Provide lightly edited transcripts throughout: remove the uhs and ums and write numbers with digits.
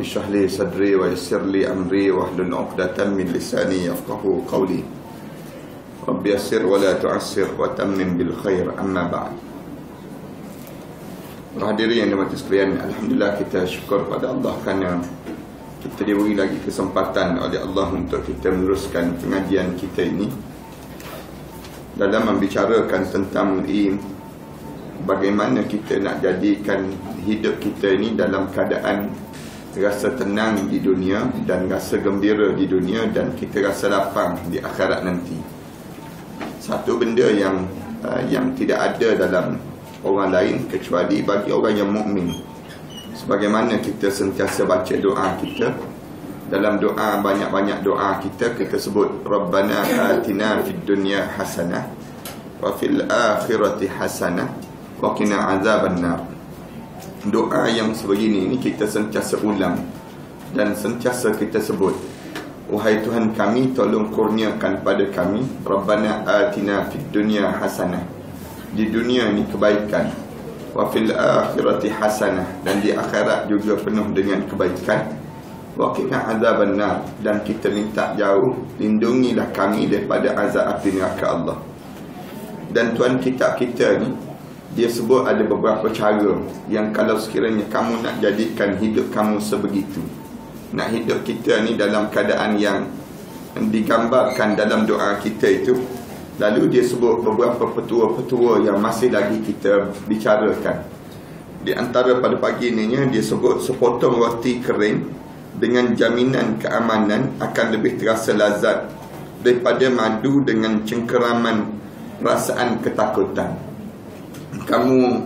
Rabbi shrah li sadri wa yassir li amri wahlul 'uqdatam min lisani yafqahu qawli. Rabbi yassir wa la tu'assir wa tammim bil khair, amma ba'd. Hadirin yang dirahmati sekalian, alhamdulillah kita syukur pada Allah kerana kita diberi lagi kesempatan oleh Allah untuk kita meneruskan pengajian kita ini dalam membicarakan tentang bagaimana kita nak jadikan hidup kita ini dalam keadaan rasa tenang di dunia dan rasa gembira di dunia, dan kita rasa lapang di akhirat nanti. Satu benda yang tidak ada dalam orang lain kecuali bagi orang yang mukmin. Sebagaimana kita sentiasa baca doa kita, dalam doa banyak-banyak doa kita sebut Rabbana atina fid dunya hasanah wa fil akhirati hasanah wa qina azabannar. Doa yang sebegini ini kita sentiasa ulang dan sentiasa kita sebut, wahai Tuhan kami, tolong kurniakan pada kami Rabbana atina fid dunya hasanah, di dunia ini kebaikan, wa fil akhirati hasanah, dan di akhirat juga penuh dengan kebaikan, wa qina azabannar, dan kita minta jauh, lindungilah kami daripada azab api neraka Allah. Dan Tuhan kitab kita ni dia sebut ada beberapa cara yang kalau sekiranya kamu nak jadikan hidup kamu sebegitu, nak hidup kita ni dalam keadaan yang digambarkan dalam doa kita itu, lalu dia sebut beberapa petua-petua yang masih lagi kita bicarakan. Di antara pada pagi ini dia sebut sepotong roti kering dengan jaminan keamanan akan lebih terasa lazat daripada madu dengan cengkeraman perasaan ketakutan. Kamu,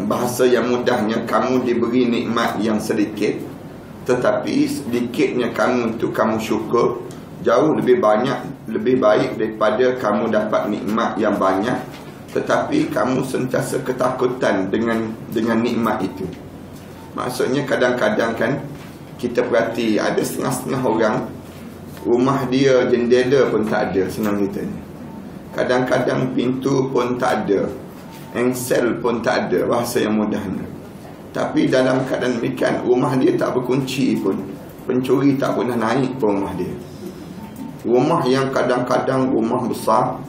bahasa yang mudahnya, kamu diberi nikmat yang sedikit, tetapi sedikitnya kamu itu kamu syukur, jauh lebih baik daripada kamu dapat nikmat yang banyak tetapi kamu sentiasa ketakutan dengan nikmat itu. Maksudnya kadang-kadang kan kita perhati ada setengah-setengah orang rumah dia jendela pun tak ada, senang kitanya. Kadang-kadang pintu pun tak ada, engsel pun tak ada, bahasa yang mudahnya. Tapi dalam keadaan demikian, rumah dia tak berkunci pun, pencuri tak pernah naik pun rumah dia. Rumah yang kadang-kadang rumah besar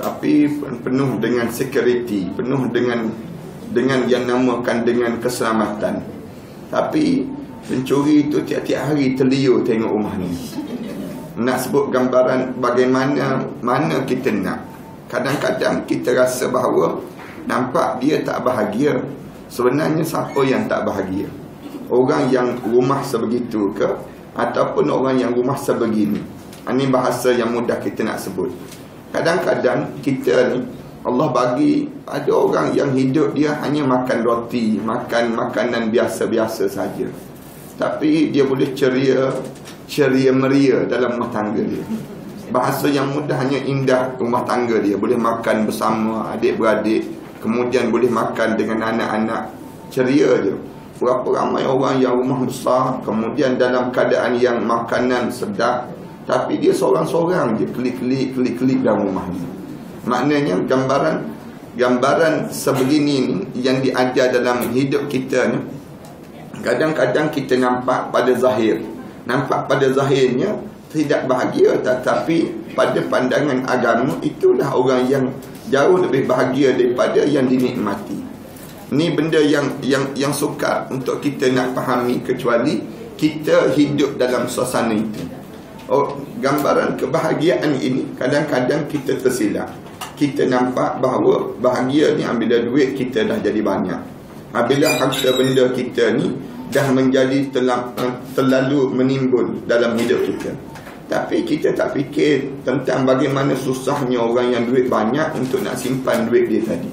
tapi penuh dengan security, penuh dengan yang namakan dengan keselamatan. Tapi pencuri itu tiap-tiap hari terliur tengok rumah ni. Nak sebut gambaran bagaimana kita nak. Kadang-kadang kita rasa bahawa nampak dia tak bahagia. Sebenarnya siapa yang tak bahagia? Orang yang rumah sebegitu ke? Ataupun orang yang rumah sebegini? Ini bahasa yang mudah kita nak sebut. Kadang-kadang kita ni, Allah bagi ada orang yang hidup dia hanya makan roti, makan makanan biasa-biasa saja, tapi dia boleh ceria meria dalam rumah tangga dia. Bahasa yang mudahnya indah rumah tangga dia, boleh makan bersama adik-beradik, kemudian boleh makan dengan anak-anak, ceria je. Berapa ramai orang yang rumah besar, kemudian dalam keadaan yang makanan sedap, tapi dia seorang-seorang je, klik-klik dalam rumah ni. Maknanya gambaran sebegini ni yang diajar dalam hidup kita ni, kadang-kadang kita nampak pada zahirnya tidak bahagia, tetapi pada pandangan agama itulah orang yang jauh lebih bahagia daripada yang dinikmati. Ini benda yang sukar untuk kita nak fahami, kecuali kita hidup dalam suasana itu. Gambaran kebahagiaan ini kadang-kadang kita tersilap. Kita nampak bahawa bahagia ni apabila duit kita dah jadi banyak, apabila harta benda kita ni dah menjadi terlalu menimbul dalam hidup kita. Tapi kita tak fikir tentang bagaimana susahnya orang yang duit banyak untuk nak simpan duit dia tadi.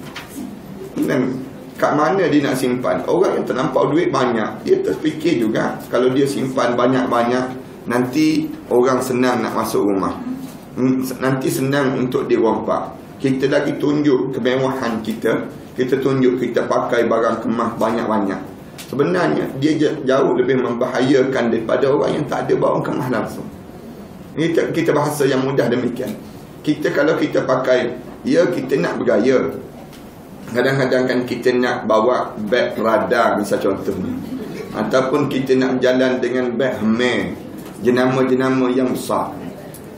Dan kat mana dia nak simpan? Orang yang terlampau duit banyak, dia terfikir juga kalau dia simpan banyak-banyak, nanti orang senang nak masuk rumah, nanti senang untuk dirompak. Kita lagi tunjuk kemewahan kita, kita tunjuk kita pakai barang kemas banyak-banyak. Sebenarnya dia jauh lebih membahayakan daripada orang yang tak ada barang kemas langsung. Ini kita bahasa yang mudah demikian. Kita kalau kita pakai, ya kita nak bergaya. Kadang-kadang kan kita nak bawa beg radar, misal contohnya. ataupun kita nak berjalan dengan beg hamil, jenama-jenama yang besar.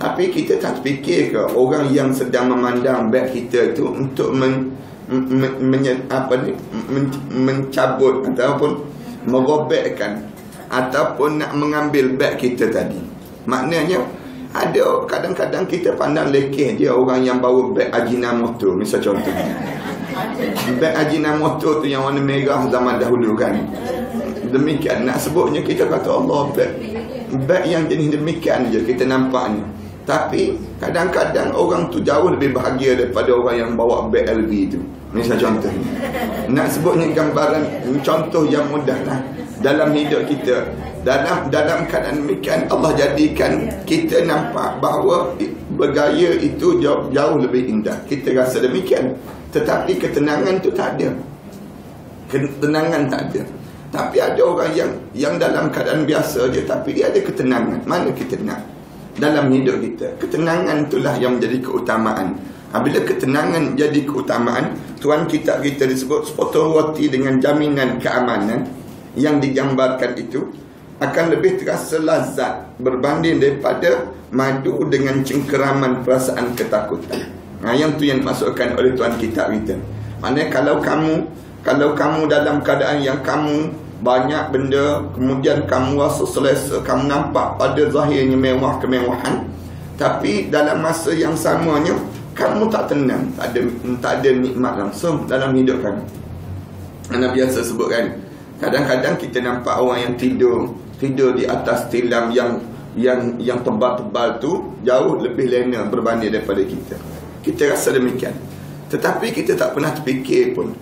Tapi kita tak fikir ke orang yang sedang memandang beg kita itu untuk mencabut ataupun merobekkan ataupun nak mengambil beg kita tadi. Maknanya ada kadang-kadang kita pandang lekeh dia orang yang bawa beg Ajinomoto, misal contoh. Beg Ajinomoto tu yang warna merah zaman dahulu kan. Demikian nak sebutnya kita kata Allah, beg yang jenis demikian je kita nampaknya. Tapi kadang-kadang orang tu jauh lebih bahagia daripada orang yang bawa beg LV tu. Misal contoh. Nak sebutnya gambaran contoh yang mudah lah dalam hidup kita. Dalam keadaan demikian Allah jadikan kita nampak bahawa bergaya itu jauh lebih indah. Kita rasa demikian. Tetapi ketenangan tu tak ada. Ketenangan tak ada. Tapi ada orang yang dalam keadaan biasa je, tapi dia ada ketenangan. Mana kita nak dalam hidup kita? Ketenangan itulah yang menjadi keutamaan. Bila ketenangan jadi keutamaan, Tuan kitab kita disebut sepotong roti dengan jaminan keamanan yang digambarkan itu akan lebih terasa lazat berbanding daripada madu dengan cengkeraman perasaan ketakutan. Yang tu yang dimasukkan oleh Tuan kitab kita. Maknanya kalau kamu dalam keadaan yang kamu banyak benda, kemudian kamu rasa selesa, kamu nampak pada zahirnya mewah kemewahan, tapi dalam masa yang samanya kamu tak tenang, tak ada nikmat langsung dalam hidup kamu. Anda biasa sebut kan, kadang-kadang kita nampak orang yang tidur di atas tilam yang tebal-tebal tu jauh lebih lena berbanding daripada kita. Kita rasa demikian. Tetapi kita tak pernah terfikir pun.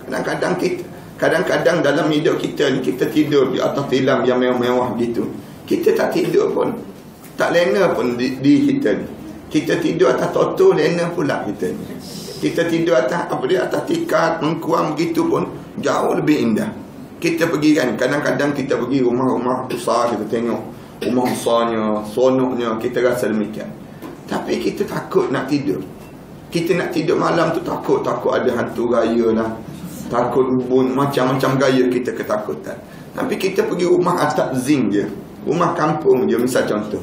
Kadang-kadang dalam hidup kita ni, kita tidur di atas tilam yang mewah-mewah gitu. Kita tak tidur pun, tak lena pun di kita ni. Kita tidur atas toto, lena pula kita ni. Kita tidur atas atas tikat, mengkuam begitu pun jauh lebih indah. Kita pergi kan, kadang-kadang kita pergi rumah-rumah besar, kita tengok rumah besarnya, sonoknya, kita rasa demikian. Tapi kita takut nak tidur. Kita nak tidur malam tu takut ada hantu raya lah, takut macam-macam gaya kita ketakutan. Tapi kita pergi rumah atap zinc je, rumah kampung je misal contoh,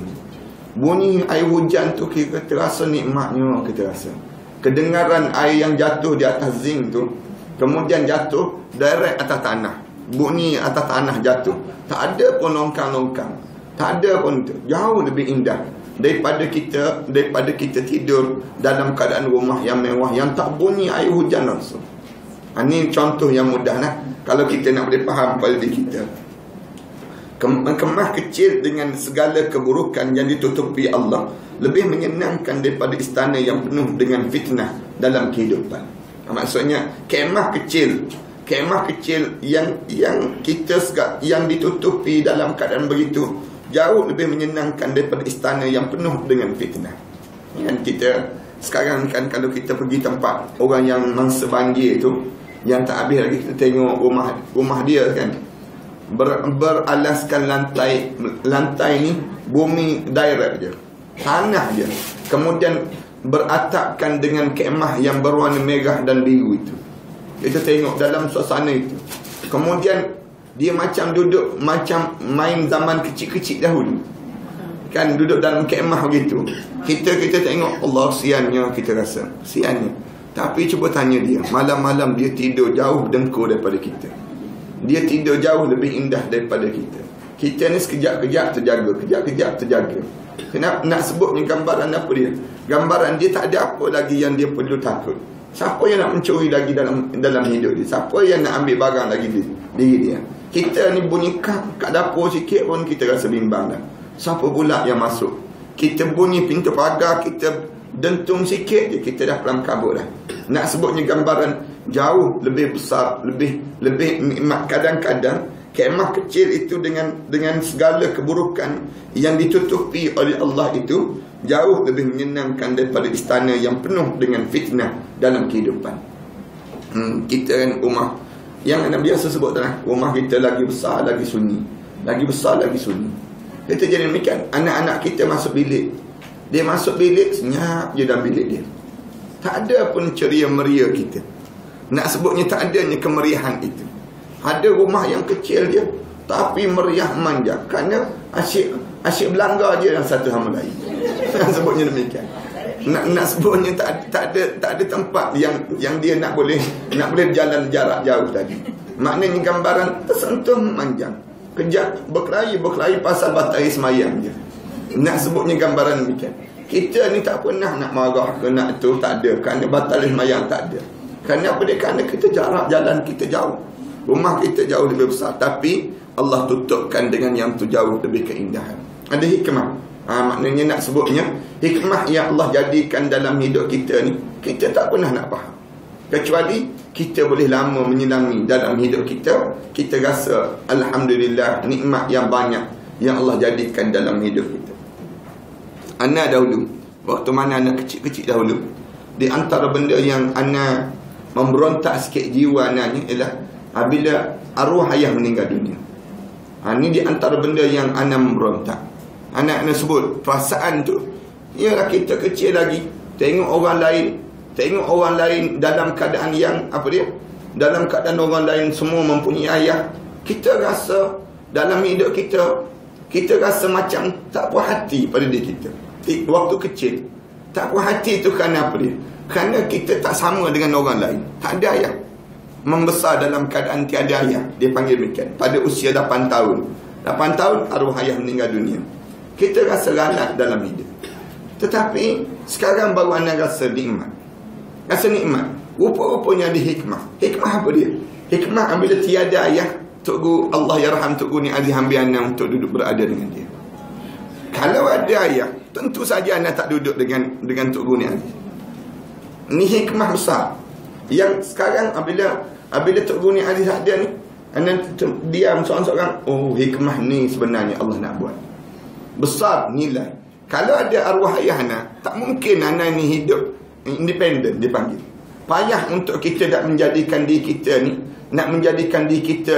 bunyi air hujan tu kita terasa nikmatnya, kita rasa kedengaran air yang jatuh di atas zinc tu, kemudian jatuh direct atas tanah, bunyi atas tanah jatuh, tak ada pun longkang-longkang, tak ada pun tu. Jauh lebih indah daripada kita tidur dalam keadaan rumah yang mewah yang tak bunyi air hujan langsung. Ini contoh yang mudah lah, kalau kita nak boleh faham pada diri kita. Kemah kecil dengan segala keburukan yang ditutupi Allah lebih menyenangkan daripada istana yang penuh dengan fitnah dalam kehidupan. Maksudnya kemah kecil yang ditutupi dalam keadaan begitu jauh lebih menyenangkan daripada istana yang penuh dengan fitnah. Yang kita sekarang kan, kalau kita pergi tempat orang yang mangsa banjir tu, yang tak habis lagi kita tengok rumah dia kan, beralaskan lantai ni bumi direct je, tanah je, kemudian beratapkan dengan kemah yang berwarna merah dan biru itu. Kita tengok dalam suasana itu, kemudian dia macam duduk macam main zaman kecil-kecil dahulu kan, duduk dalam kemah begitu. Kita tengok Allah, siannya, kita rasa siannya. Tapi cuba tanya dia, malam-malam dia tidur jauh dengkur daripada kita. Dia tidur jauh lebih indah daripada kita. Kita ni sekejap-kejap terjaga, kejap-kejap terjaga. Kenapa nak sebutnya gambaran apa dia? Gambaran dia tak ada apa lagi yang dia perlu takut. Siapa yang nak mencuri lagi dalam hidup dia? Siapa yang nak ambil barang lagi diri dia? Kita ni bunyi kat dapur sikit pun kita rasa bimbang dah. Siapa pula yang masuk? Kita bunyi pintu pagar, kita dentung sikit je, kita dah pelam kabut dah. Nak sebutnya gambaran jauh lebih besar, lebih nikmat. Kadang-kadang kemah kecil itu dengan segala keburukan yang ditutupi oleh Allah itu jauh lebih menyenangkan daripada istana yang penuh dengan fitnah dalam kehidupan. Kita kan rumah yang anak biasa sebut adalah rumah kita lagi besar lagi sunyi, lagi besar lagi sunyi. Kita jadi demikian. Anak-anak kita masuk bilik, dia masuk bilik senyap je dalam bilik dia, tak ada pun ceria meria kita. Nak sebutnya tak adanya kemeriahan itu. Ada rumah yang kecil dia, tapi meriah manja. Kerana asyik belanggar je yang satu sama lain. Sebutnya demikian. Nak sebutnya tak ada tempat yang dia nak boleh jalan jarak jauh tadi. Maknanya gambaran tersentuh memanjang. Kejap berkelahi pasal batal semayang je. Nak sebutnya gambaran demikian. Kita ni tak pernah nak marah ke nak tu, tak ada. Kerana batal semayang tak ada. Kerana apa dia? Kerana kita jarak jalan kita jauh. Rumah kita jauh lebih besar. Tapi Allah tutupkan dengan yang tu jauh lebih keindahan. Ada hikmah. Maknanya nak sebutnya hikmah yang Allah jadikan dalam hidup kita ni, kita tak pernah nak faham. Kecuali kita boleh lama menyelami dalam hidup kita, kita rasa alhamdulillah nikmat yang banyak yang Allah jadikan dalam hidup kita. Ana dahulu, waktu mana anak kecil-kecil dahulu, di antara benda yang ana memberontak sikit jiwa ana ni ialah apabila arwah ayah meninggal dunia. Ini di antara benda yang ana memberontak. Anak sebut perasaan tu ialah kita kecil lagi, tengok orang lain dalam keadaan yang dalam keadaan orang lain semua mempunyai ayah. Kita rasa dalam hidup kita rasa macam tak puas hati pada diri kita. Waktu kecil tak puas hati tu kerana apa dia? Kerana kita tak sama dengan orang lain. Tak ada ayah. Membesar dalam keadaan tiada ayah, dia panggil demikian. Pada usia 8 tahun. 8 tahun arwah ayah meninggal dunia. Kita rasa lalat dalam hidup. Tetapi sekarang baru anda rasa nikmat. Rasa nikmat. Rupa-rupanya ada hikmah. Hikmah apa dia? Hikmah apabila tiada ayah, Tok Guru Allah yarham Tok Guru Ni Aziz Hambiana untuk duduk berada dengan dia. Kalau ada ayah, tentu saja anda tak duduk dengan Tok Guru Ni Aziz. Ini hikmah besar. Yang sekarang apabila Tok Guru Ni Aziz ada ni, anda diam seorang-seorang, oh hikmah ni sebenarnya Allah nak buat. Besar nilai. Kalau ada arwah ayah anda, tak mungkin anda ni hidup independen dipanggil. Payah untuk kita nak menjadikan diri kita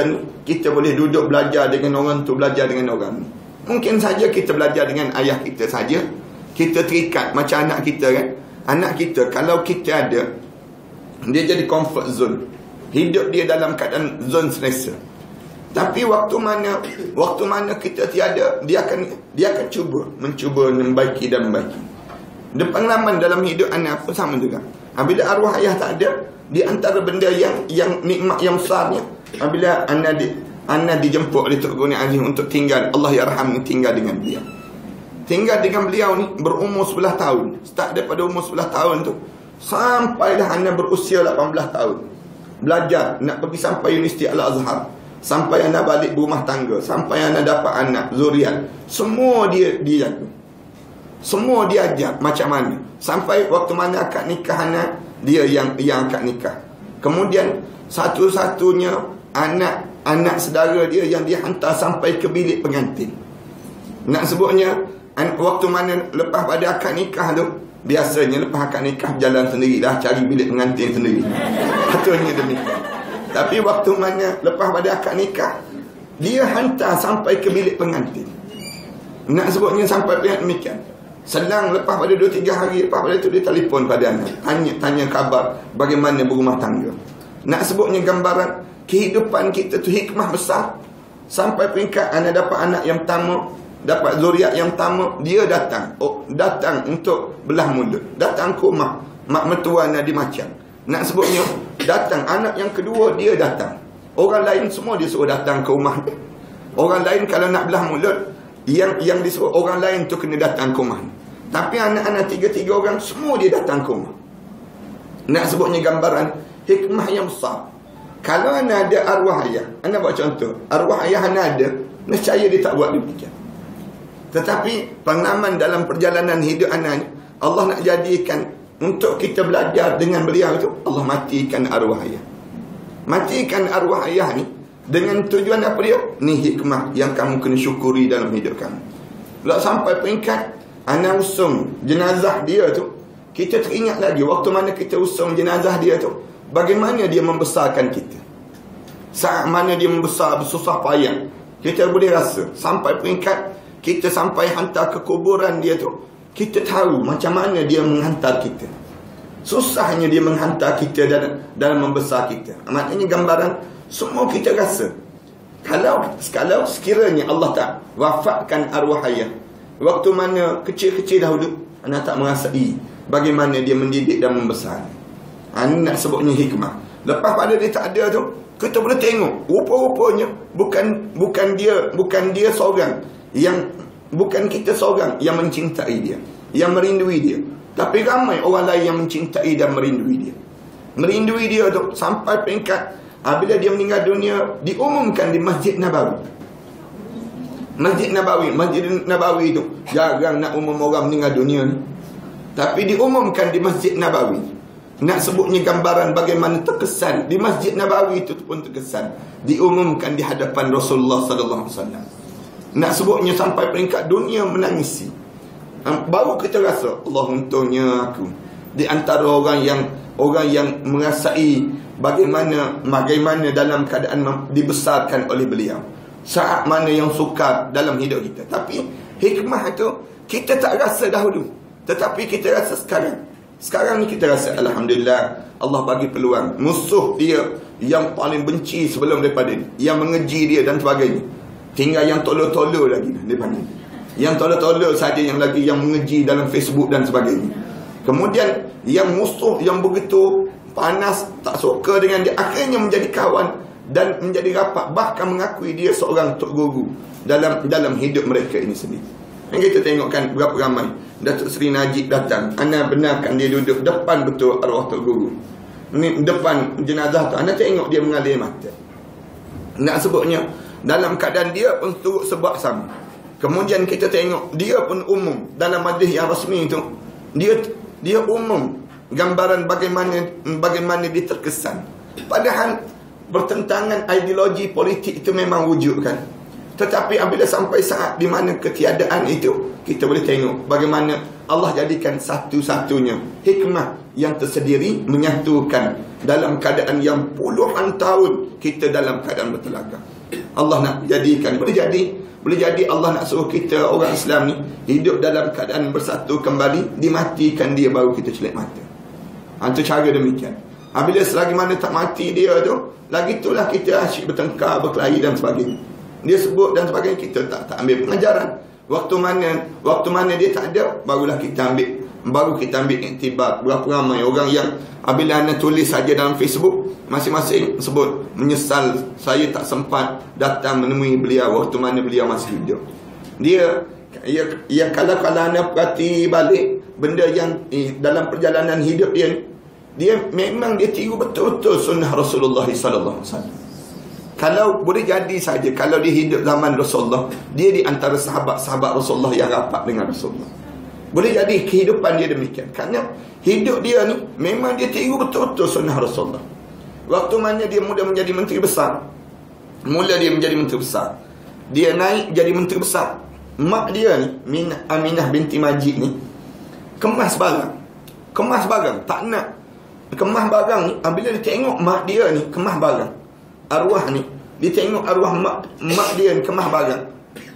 ni, kita boleh duduk belajar dengan orang tu, belajar dengan orang ni. Mungkin saja kita belajar dengan ayah kita saja. Kita terikat macam anak kita kan. Anak kita kalau kita ada, dia jadi comfort zone. Hidup dia dalam keadaan zone selesa. Tapi waktu mana kita tiada, dia akan mencuba membaiki dan membaiki. Pengalaman dalam hidup anak pun sama juga. Apabila arwah ayah tak ada, di antara benda yang nikmat yang besarnya, apabila anak dijemput oleh Tok Guru Ni Aziz untuk tinggal, Allah yarham ni tinggal dengan beliau. Tinggal dengan beliau ni berumur 11 tahun. Start daripada umur 11 tahun tu sampailah anak berusia 18 tahun. Belajar nak pergi sampai Universiti Al-Azhar. Sampai anak balik berumah tangga, sampai anak dapat anak, zuriat, semua dia jaga. Semua dia ajar macam mana. Sampai waktu mana akad nikah anak, dia yang akad nikah. Kemudian satu-satunya anak saudara dia yang dia hantar sampai ke bilik pengantin. Nak sebutnya, waktu mana lepas pada akad nikah tu, biasanya lepas akad nikah jalan sendirilah, cari bilik pengantin sendiri. Patutnya demikian. Tapi waktu mana lepas pada akad nikah, dia hantar sampai ke bilik pengantin. Nak sebutnya sampai pihak demikian. Selang lepas pada 2-3 hari lepas pada itu, dia telefon pada anak, tanya khabar bagaimana berumah tangga. Nak sebutnya gambaran kehidupan kita tu hikmah besar. Sampai peringkat anak dapat anak yang pertama, dapat zuriat yang pertama, dia datang untuk belah mulut, datang ke rumah mak mertua Nabi Macam. Nak sebutnya datang anak yang kedua, dia datang. Orang lain semua dia suruh datang ke rumah dia. Orang lain kalau nak belah mulut, yang disuruh orang lain tu kena datang ke rumah. Tapi anak-anak 3 orang semua dia datang ke rumah. Nak sebutnya gambaran hikmah yang besar. Kalau anda ada arwah ayah, anda buat contoh, arwah ayah anda ada, nescaya dia tak buat demikian. Tetapi pengalaman dalam perjalanan hidup anda ni, Allah nak jadikan untuk kita belajar dengan beliau itu, Allah matikan arwah ayah. Matikan arwah ayah ni dengan tujuan apa dia? Ni hikmah yang kamu kena syukuri dalam hidup kamu. Kalau sampai peringkat anak usung jenazah dia tu, kita teringat lagi waktu mana kita usung jenazah dia tu, bagaimana dia membesarkan kita. Saat mana dia membesar, bersusah payah, kita boleh rasa. Sampai peringkat kita sampai hantar ke kuburan dia tu, kita tahu macam mana dia menghantar kita. Susahnya dia menghantar kita dalam membesar kita. Maknanya gambaran semua kita rasa. Kalau sekiranya Allah tak wafatkan arwah ayah, waktu mana kecil-kecil dahulu, anak tak merasai bagaimana dia mendidik dan membesar. Nak sebutnya hikmah. Lepas pada dia tak ada tu, kita boleh tengok rupa-rupanya bukan dia seorang yang, bukan kita seorang yang mencintai dia, yang merindui dia, tapi ramai orang lain yang mencintai dan merindui dia tu sampai peringkat bila dia meninggal dunia diumumkan di Masjid Nabawi. Masjid Nabawi itu jarang nak umum orang meninggal dunia ni, tapi diumumkan di Masjid Nabawi. Nak sebutnya gambaran bagaimana terkesan di Masjid Nabawi itu pun terkesan, diumumkan di hadapan Rasulullah sallallahu alaihi wasallam. Nak sebutnya sampai peringkat dunia menangisi. Baru kita rasa Allah, untungnya aku di antara orang yang merasai bagaimana dalam keadaan dibesarkan oleh beliau, saat mana yang sukar dalam hidup kita. Tapi hikmah itu kita tak rasa dahulu, tetapi kita rasa sekarang ni kita rasa alhamdulillah Allah bagi peluang. Musuh dia yang paling benci sebelum daripada ni, yang mengeji dia dan sebagainya, tinggal yang tolol-tolol lagi dia panggil. Yang tolol-tolol saja yang lagi yang mengeji dalam Facebook dan sebagainya. Kemudian yang musuh yang begitu panas, tak suka dengan dia, akhirnya menjadi kawan dan menjadi rapat, bahkan mengakui dia seorang tok guru dalam hidup mereka ini sendiri. Yang kita tengokkan berapa ramai Datuk Seri Najib datang, anda benarkan dia duduk depan betul arwah tok guru ni, depan jenazah tu, anda tengok dia mengalir mata. Nak sebutnya dalam keadaan dia pun turut sebab sama. Kemudian kita tengok dia pun umum dalam majlis yang rasmi itu, dia umum gambaran bagaimana dia terkesan. Padahal bertentangan ideologi politik itu memang wujud kan. Tetapi apabila sampai saat di mana ketiadaan itu, kita boleh tengok bagaimana Allah jadikan satu-satunya hikmah yang tersendiri menyatukan dalam keadaan yang puluhan tahun kita dalam keadaan bertelaga. Allah nak jadikan, boleh jadi Allah nak suruh kita orang Islam ni hidup dalam keadaan bersatu kembali, dimatikan dia baru kita celik mata. Itu cara demikian. Apabila selagi mana tak mati dia tu, lagi itulah kita asyik bertengkar, berkelahi dan sebagainya. Dia sebut dan sebagainya, kita tak ambil pengajaran. Waktu mana dia tak ada, baru kita ambil iktibar. Berapa ramai orang yang apabila anda tulis saja dalam Facebook, masing-masing sebut menyesal saya tak sempat datang menemui beliau waktu mana beliau masih hidup. Dia kalau anda perhati balik benda yang dalam perjalanan hidup dia memang dia tiru betul-betul sunnah Rasulullah sallallahu alaihi wasallam. Kalau boleh jadi saja, kalau dia hidup zaman Rasulullah, dia di antara sahabat-sahabat Rasulullah yang rapat dengan Rasulullah. Boleh jadi kehidupan dia demikian. Kerana hidup dia ni memang dia tiru betul-betul sunnah Rasulullah. Waktu mana dia mula menjadi menteri besar, dia naik jadi menteri besar, mak dia ni Aminah binti Majid ni kemas barang, tak nak kemas barang ni. Bila dia tengok mak dia ni kemas barang, arwah ni, dia tengok arwah mak dia ni kemah barang,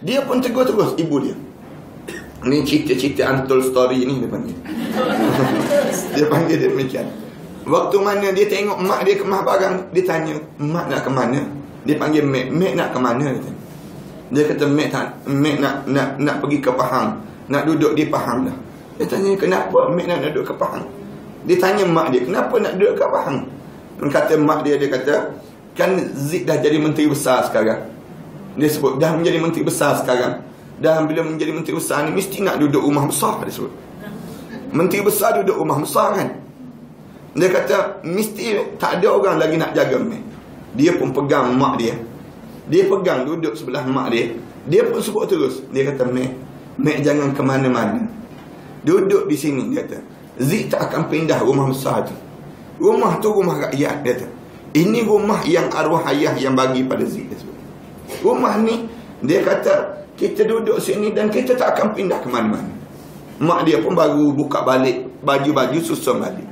dia pun tegur terus ibu dia. Ni cerita-cerita untold story ni dia panggil. Dia panggil dia demikian. Waktu mana dia tengok mak dia kemah barang, dia tanya, mak nak ke mana? Dia panggil Mek nak ke mana? Dia kata Mek nak pergi ke Pahang, nak duduk di Pahang dah. Dia tanya, kenapa Mek nak duduk ke Pahang? Dia tanya mak dia, kenapa nak duduk ke Pahang? Kata mak dia kata, kan Zik dah jadi menteri besar sekarang. Dia sebut dah menjadi menteri besar sekarang. Dan bila menjadi menteri besar ni mesti nak duduk rumah besar, dia sebut. Menteri besar duduk rumah besar kan. Dia kata mesti tak ada orang lagi nak jaga Mek. Dia pun pegang mak dia. Dia pegang duduk sebelah mak dia. Dia pun sebut terus. Dia kata Mek jangan ke mana-mana. Duduk di sini, dia kata. Zik tak akan pindah rumah besar tu. Rumah tu rumah rakyat, dia kata. Ini rumah yang arwah ayah yang bagi pada Zik. Rumah ni, dia kata, kita duduk sini dan kita tak akan pindah ke mana-mana. Mak dia pun baru buka balik baju-baju, susun balik.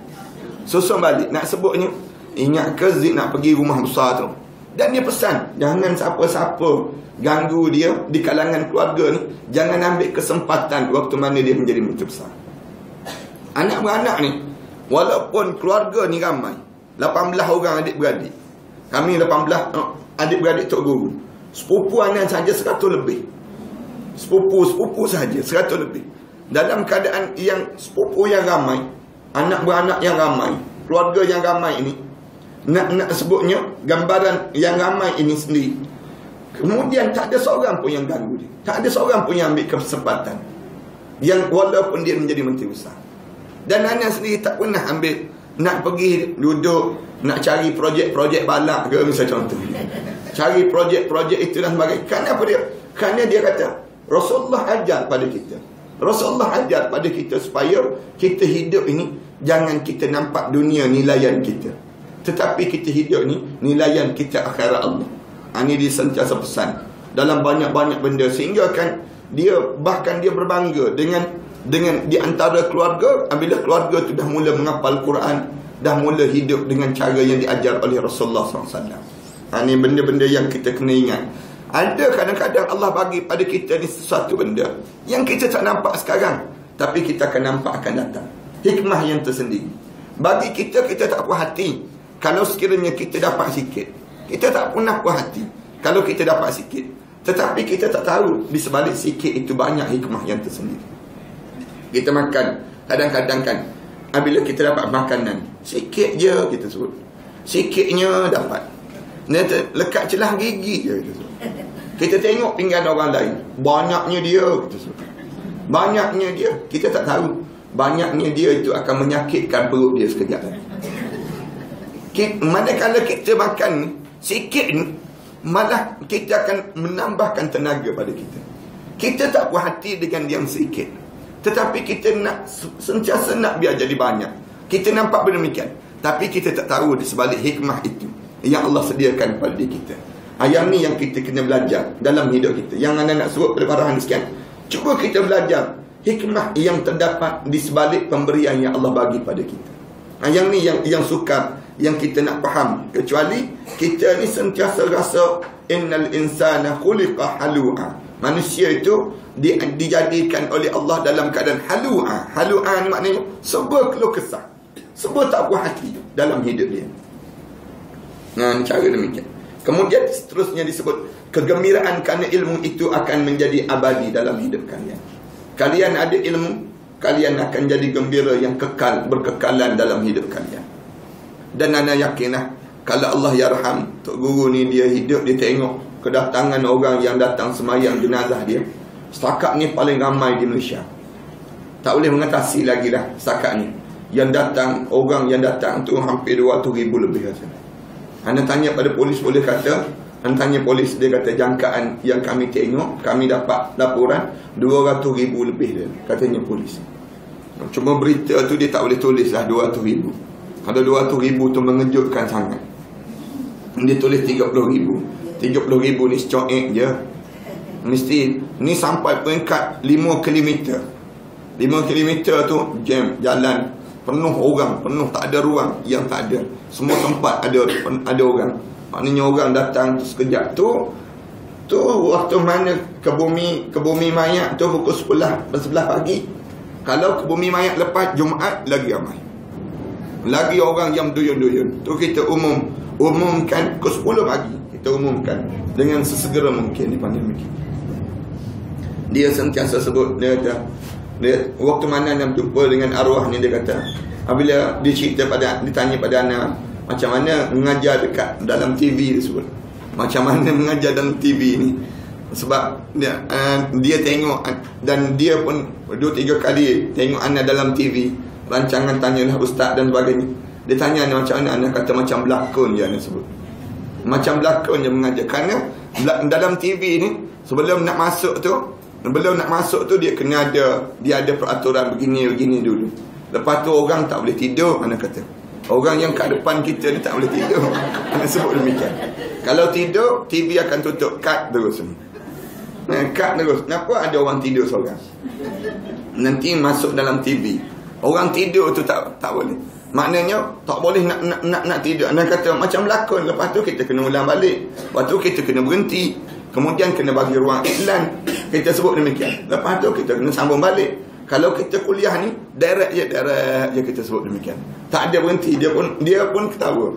Nak sebutnya, ingat ke Zik nak pergi rumah besar tu? Dan dia pesan, jangan siapa-siapa ganggu dia di kalangan keluarga ni. Jangan ambil kesempatan waktu mana dia menjadi menteri besar. Anak-beranak ni, walaupun keluarga ni ramai, 18 orang adik-beradik. Kami 18 adik-beradik tok guru. Sepupu anak saja 100 lebih. Sepupu saja 100 lebih. Dalam keadaan yang sepupu yang ramai, anak beranak yang ramai, keluarga yang ramai ini, nak sebutnya gambaran yang ramai ini sendiri. Kemudian tak ada seorang pun yang ganggu dia. Tak ada seorang pun yang ambil kesempatan. Yang walaupun dia menjadi menteri besar. Dan anak sendiri tak pernah ambil, nak pergi duduk, nak cari projek-projek balak ke, misal contoh. Cari projek-projek itu dan sebagainya. Kenapa dia? Kerana dia kata, Rasulullah ajar pada kita. Rasulullah ajar pada kita supaya kita hidup ini, jangan kita nampak dunia nilaian kita. Tetapi kita hidup ni, nilaian kita akhirat Allah. Ini dia sentiasa pesan dalam banyak-banyak benda. Sehingga kan dia, bahkan dia berbangga dengan di antara keluarga. Apabila keluarga tu dah mula menghafal Quran, dah mula hidup dengan cara yang diajar oleh Rasulullah SAW. Ini benda-benda yang kita kena ingat. Ada kadang-kadang Allah bagi pada kita ni sesuatu benda yang kita tak nampak sekarang, tapi kita akan nampak akan datang. Hikmah yang tersendiri. Bagi kita, kita tak puas hati kalau sekiranya kita dapat sikit. Kita tak pernah puas hati kalau kita dapat sikit. Tetapi kita tak tahu di sebalik sikit itu banyak hikmah yang tersendiri. Kita makan, kadang-kadang kan, apabila kita dapat makanan, sikit je kita sebut. Sikitnya dapat. Lekat celah gigi je kita sebut. Kita tengok pinggan orang lain, banyaknya dia kita sebut. Banyaknya dia, kita tak tahu banyaknya dia itu akan menyakitkan perut dia sekejap. Manakala kita makan sikit ni, malah kita akan menambahkan tenaga pada kita. Kita tak puas hati dengan yang sikit, tetapi kita nak sentiasa nak biar jadi banyak. Kita nampak berdemikian, tapi kita tak tahu di sebalik hikmah itu yang Allah sediakan pada kita. Yang ni yang kita kena belajar dalam hidup kita. Yang anda nak suruh pada parahan sekian, cuba kita belajar hikmah yang terdapat di sebalik pemberian yang Allah bagi pada kita. Yang ni yang sukar, yang kita nak faham. Kecuali kita ni sentiasa rasa innal insana khuliqa halu'a. Manusia itu dijadikan oleh Allah dalam keadaan halu'a. Halu'a ni maknanya serba keluh kesah, serba tak puas hati dalam hidup dia. Cara demikian. Kemudian seterusnya disebut kegembiraan kerana ilmu itu akan menjadi abadi dalam hidup kalian. Kalian ada ilmu, kalian akan jadi gembira yang kekal, berkekalan dalam hidup kalian. Dan anda yakinlah, kalau Allah yarham, Tok Guru ni dia hidup, dia tengok kedatangan orang yang datang semayang jenazah dia. Setakat ni paling ramai di Malaysia. Tak boleh mengatasi lagi dah setakat ni. Yang datang, orang yang datang tu hampir 200,000 lebih rasanya. Anda tanya pada polis, boleh kata, anda tanya polis, dia kata jangkaan yang kami tengok, kami dapat laporan 200,000 lebih dia, katanya polis. Cuma berita tu dia tak boleh tulis lah 200,000. Kalau 200,000 tu mengejutkan sangat. Dia tulis 30,000. 30,000 ni secoek je. Mesti ni sampai peringkat 5 km. 5 km tu jam, jalan penuh orang, penuh, tak ada ruang yang tak ada. Semua tempat ada orang. Maknanya orang datang tu sekejap tu waktu mana ke bumi mayat tu pukul 11 pagi. Kalau ke bumi mayat lepas Jumaat lagi ramai. Lagi orang yang duyun-duyun. Tu kita umumkan pukul 10 pagi. Kita umumkan dengan sesegera mungkin di pandemik. Dia sentiasa sebut, dia waktu mana anda berjumpa dengan arwah ni, dia kata, apabila dia cerita ditanya pada anak macam mana mengajar dekat dalam TV, dia sebut macam mana mengajar dalam TV ni. Sebab dia tengok, dan dia pun 2-3 kali tengok anak dalam TV, rancangan tanyalah ustaz dan sebagainya. Dia tanya anak macam mana, anak kata macam berlakon je, anak sebut macam berlakon je mengajar. Kerana dalam TV ni sebelum nak masuk tu dia kena ada peraturan begini dulu. Lepas tu orang tak boleh tidur, anak kata. Orang yang kat depan kita ni tak boleh tidur. Anak sebut demikian. Kalau tidur, TV akan tutup, cut terus. Cut terus. Kenapa ada orang tidur seorang? Nanti masuk dalam TV, orang tidur tu tak boleh. Maknanya tak boleh nak tidur. Anak kata macam lakon. Lepas tu kita kena ulang balik. Lepas tu kita kena berhenti. Kemudian kena bagi ruang iklan. Kita sebut demikian. Lepas tu kita kena sambung balik. Kalau kita kuliah ni direct je kita sebut demikian. Tak ada berhenti. Dia pun ketawa.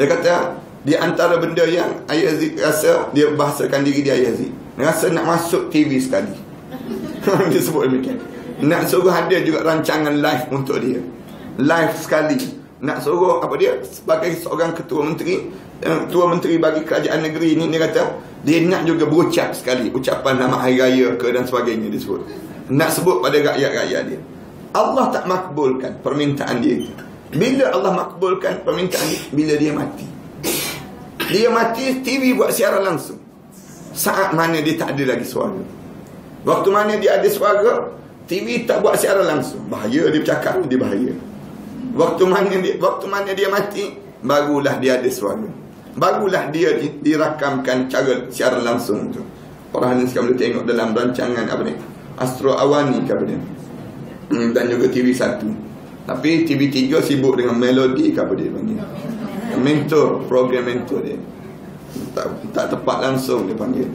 Dia kata Di antara benda yang Ayah Aziz rasa, dia bahasakan diri dia Ayah Aziz, rasa nak masuk TV sekali. Dia sebut demikian. Nak suruh ada juga rancangan live untuk dia. Live sekali. Nak suruh apa dia, sebagai seorang ketua menteri bagi kerajaan negeri ni, dia kata dia nak juga berucap sekali ucapan nama hari raya ke dan sebagainya, dia sebut. Nak sebut pada rakyat-rakyat dia. Allah tak makbulkan permintaan dia. Bila Allah makbulkan permintaan dia? Bila dia mati. Dia mati, TV buat siaran langsung. Saat mana dia tak ada lagi suara. Waktu mana dia ada suara, TV tak buat siaran langsung. Bahaya dia bercakap, dia bahaya. Waktu mana dia mati, barulah dia ada suara. Barulah dia dirakamkan cara siaran langsung tu. Orang hadis boleh tengok dalam rancangan apa ni, Astro Awani ke apa dia, dan juga TV1. Tapi TV3 sibuk dengan melodi ke apa dia panggil, mentor, program mentor dia. Tak tepat langsung dia panggil.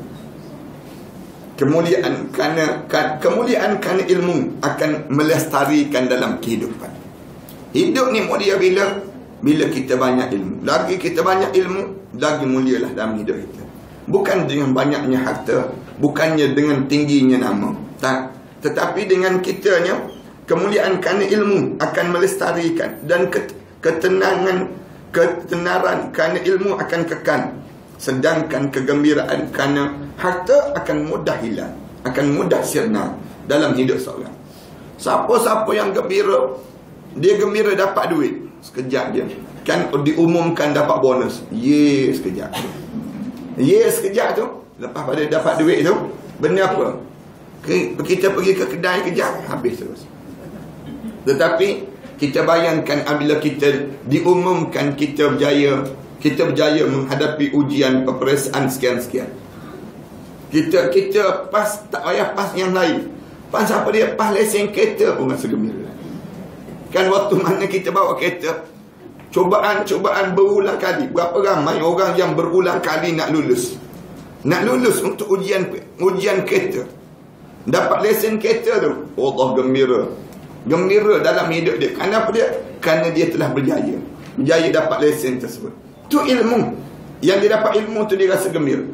Kemuliaan kerana ilmu akan melestarikan dalam kehidupan. Hidup ni mulia bila kita banyak ilmu. Lagi kita banyak ilmu, lagi mulialah dalam hidup kita. Bukan dengan banyaknya harta, bukannya dengan tingginya nama, tak. Tetapi dengan kitanya, kemuliaan kerana ilmu akan melestarikan, dan ketenaran kerana ilmu akan kekal. Sedangkan kegembiraan kerana harta akan mudah hilang, akan mudah sirna dalam hidup seorang. Siapa-siapa yang gembira, dia gembira dapat duit, sekejap je. Kan diumumkan dapat bonus, sekejap. Sekejap tu, lepas pada dapat duit tu, benda apa? Kita pergi ke kedai kejap, habis terus. Tetapi kita bayangkan apabila kita diumumkan kita berjaya menghadapi ujian peperiksaan sekian-sekian. Kita pas, tak payah pas yang lain. Pas apa dia? Pas lesen kereta pun rasa gembira. Kan waktu mana kita bawa kereta, cubaan berulang kali. Berapa ramai orang yang berulang kali nak lulus. Nak lulus untuk ujian kereta. Dapat lesen kereta tu, Allah gembira. Gembira dalam hidup dia. Kenapa dia? Kerana dia telah berjaya. Berjaya dapat lesen tersebut. Tu ilmu. Yang dia dapat ilmu tu dia rasa gembira.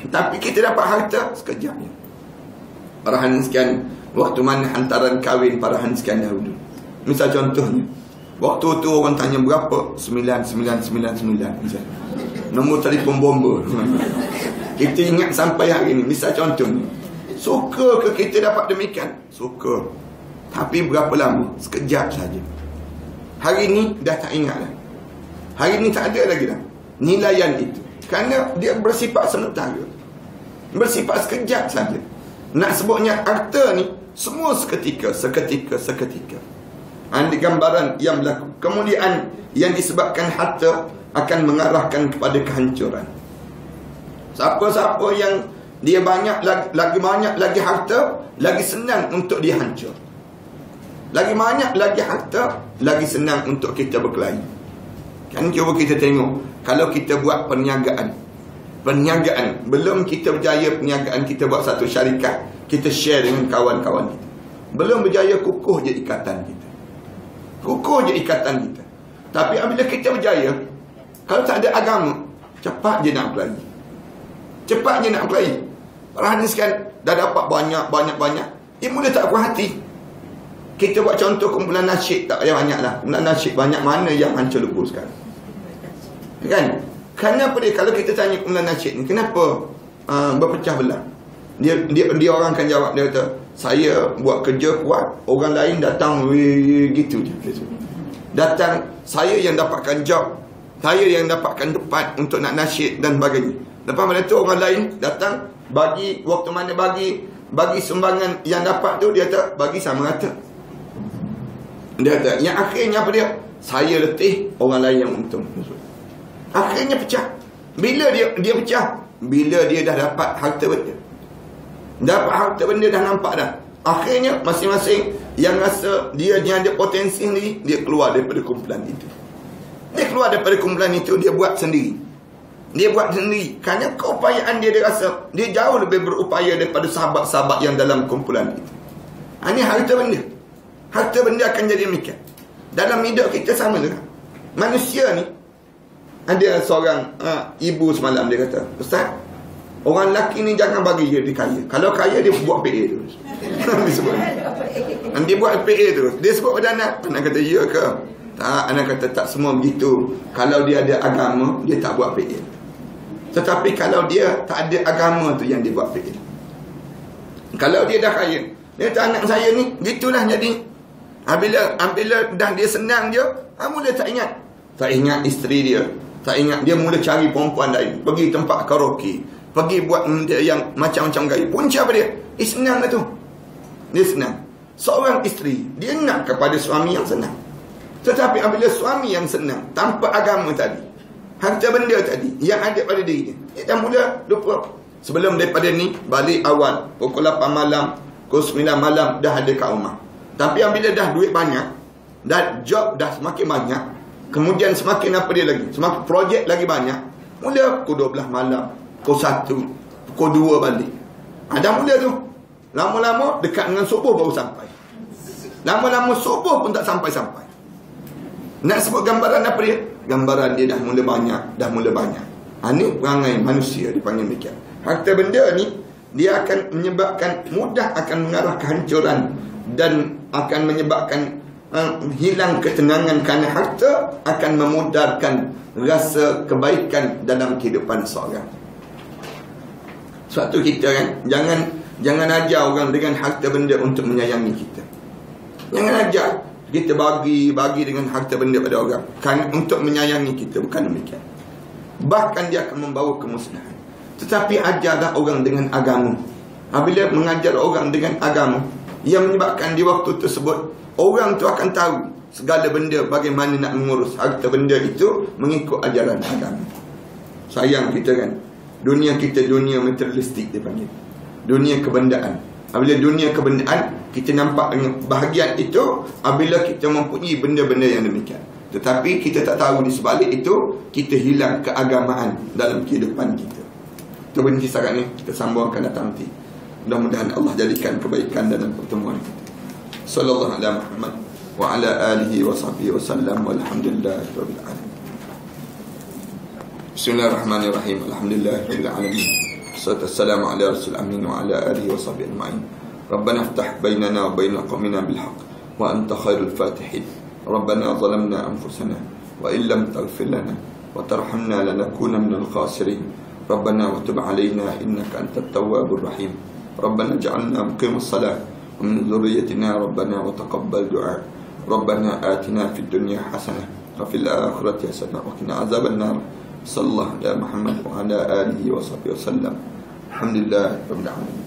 Tapi kita dapat harta sekejap je. Para hadirin sekalian, waktu mana hantaran kahwin para hadirin sekalian dahulu. Misal contohnya, waktu tu orang tanya berapa? 9999 misal. Nombor telefon bomba. Kita ingat sampai hari ni. Misal contohnya, suka ke kita dapat demikian? Suka. Tapi berapa lama? Sekejap saja. Hari ni dah tak ingat dah. Hari ni tak ada lagi dah nilaian itu. Kerana dia bersifat sementara, bersifat sekejap saja. Nak sebutnya harta ni semua seketika. Ini gambaran yang berlaku. Kemuliaan yang disebabkan harta akan mengarahkan kepada kehancuran. Siapa-siapa yang dia lagi banyak lagi harta, lagi senang untuk dia hancur. Lagi banyak lagi harta, lagi senang untuk kita berkelahi. Kan cuba kita tengok, kalau kita buat perniagaan, belum kita berjaya perniagaan, kita buat satu syarikat, kita share dengan kawan-kawan kita. Belum berjaya, kukuh je ikatan kita. Tapi apabila kita berjaya, kalau tak ada agama, cepat je nak berkelahi. Perhatikan, dah dapat banyak, dia mula tak puas hati. Kita buat contoh kumpulan nasyid, tak payah banyak lah. Kumpulan nasyid banyak mana yang hancur lebur sekarang. Kan? Kenapa dia? Kalau kita tanya kumpulan nasyid ni, kenapa berpecah belah? Dia orang akan jawab, dia kata, saya buat kerja kuat, orang lain datang gitu je. Datang, saya yang dapatkan job, saya yang dapatkan tempat untuk nak nasyid dan sebagainya. Lepas pada tu orang lain datang, bagi, waktu mana bagi sumbangan yang dapat tu, dia kata, bagi sama rata. Dia kata, yang akhirnya apa dia? Saya letih, orang lain yang untung. Akhirnya pecah. Bila dia pecah? Bila dia dah dapat harta benda. Dah nampak dah. Akhirnya masing-masing yang rasa dia ada potensi sendiri, dia keluar daripada kumpulan itu. Dia buat sendiri. Kerana keupayaan dia rasa dia jauh lebih berupaya daripada sahabat-sahabat yang dalam kumpulan itu. Ini harta benda. Harta benda akan jadi demikian. Dalam hidup kita sama juga. Manusia ni, Ada seorang ibu semalam dia kata, Ustaz, orang lelaki ni jangan bagi dia kaya. Kalau kaya dia buat PA terus. Dia sebut. Dia buat PA terus. Dia sebut pada anak. Anak kata, ya ke? Tak, anak kata tak semua begitu. Kalau dia ada agama, dia tak buat PA. Tetapi kalau dia tak ada agama tu yang dia buat PA. Kalau dia dah kaya, dia kata anak saya ni gitulah jadi. Bila dah dia senang je, mula tak ingat. Tak ingat isteri dia. Tak ingat, dia mula cari perempuan lain, pergi tempat karaoke, pergi buat yang macam-macam gaya. Punca apa dia? Senang lah tu. Dia senang. Seorang isteri, dia nak kepada suami yang senang. Tetapi apabila suami yang senang, tanpa agama tadi, harta benda tadi yang ada pada diri dia dah mula lupa. Sebelum daripada ni, balik awal pukul 8 malam, pukul 9 malam dah ada kat rumah. Tapi apabila dah duit banyak, dah job dah semakin banyak, kemudian semakin apa dia lagi, semakin projek lagi banyak, mula pukul 12 malam, pukul 1, pukul 2 balik. Dah mula tu. Lama-lama dekat dengan subuh baru sampai. Lama-lama subuh pun tak sampai-sampai. Nak sebut gambaran apa dia? Gambaran dia dah mula banyak. Ini perangai manusia dipanggil demikian. Harta benda ni, dia akan menyebabkan, mudah akan mengarah kehancuran dan akan menyebabkan hilang ketenangan, kerana harta akan memudarkan rasa kebaikan dalam kehidupan seorang. Sebab tu kita kan jangan ajar orang dengan harta benda untuk menyayangi kita. Jangan ajar kita bagi dengan harta benda pada orang kan untuk menyayangi kita, bukan demikian. Bahkan dia akan membawa kemusnahan. Tetapi ajarlah orang dengan agama. Apabila mengajar orang dengan agama, yang menyebabkan di waktu tersebut orang tu akan tahu segala benda bagaimana nak mengurus harta benda itu mengikut ajaran agama. Sayang kita kan, dunia kita dunia materialistik dia panggil, dunia kebendaan. Apabila dunia kebendaan, kita nampak dengan bahagian itu apabila kita mempunyai benda-benda yang demikian. Tetapi kita tak tahu di sebalik itu kita hilang keagamaan dalam kehidupan kita. Kita berhenti setakat ni, kita sambung akan datang nanti. Mudah-mudahan Allah jadikan kebaikan dalam pertemuan kita. Sallallahu alaihi Muhammad wa ala alihi wa sahbihi wa sallam walhamdulillahirabbil alamin. Bismillahirrahmanirrahim. Alhamdulillahirabbil alamin. Wassalamu ala rasul amin wa ala alihi wa sahbihi ajma'in. Rabbana iftah bainana wa bain qaumina bil haqq wa anta khairul fatihin. Rabbana zalamna anfusana wa illam taghfir lana wa tarhamna lanakuna minal khasirin. Rabbana wa tub alaina innaka antat tawwabur rahim. Rabbana ij'alna muqimas salah wa min dhurriyyatina rabbana wa taqabbal du'a. Rabbana atina fid dunya hasanah wa fil akhirati hasanah wa qina azaban nar. Sallallahu alaihi Muhammad wa ala alihi wa sahbihi wasallam. Alhamdulillah rabbil alamin.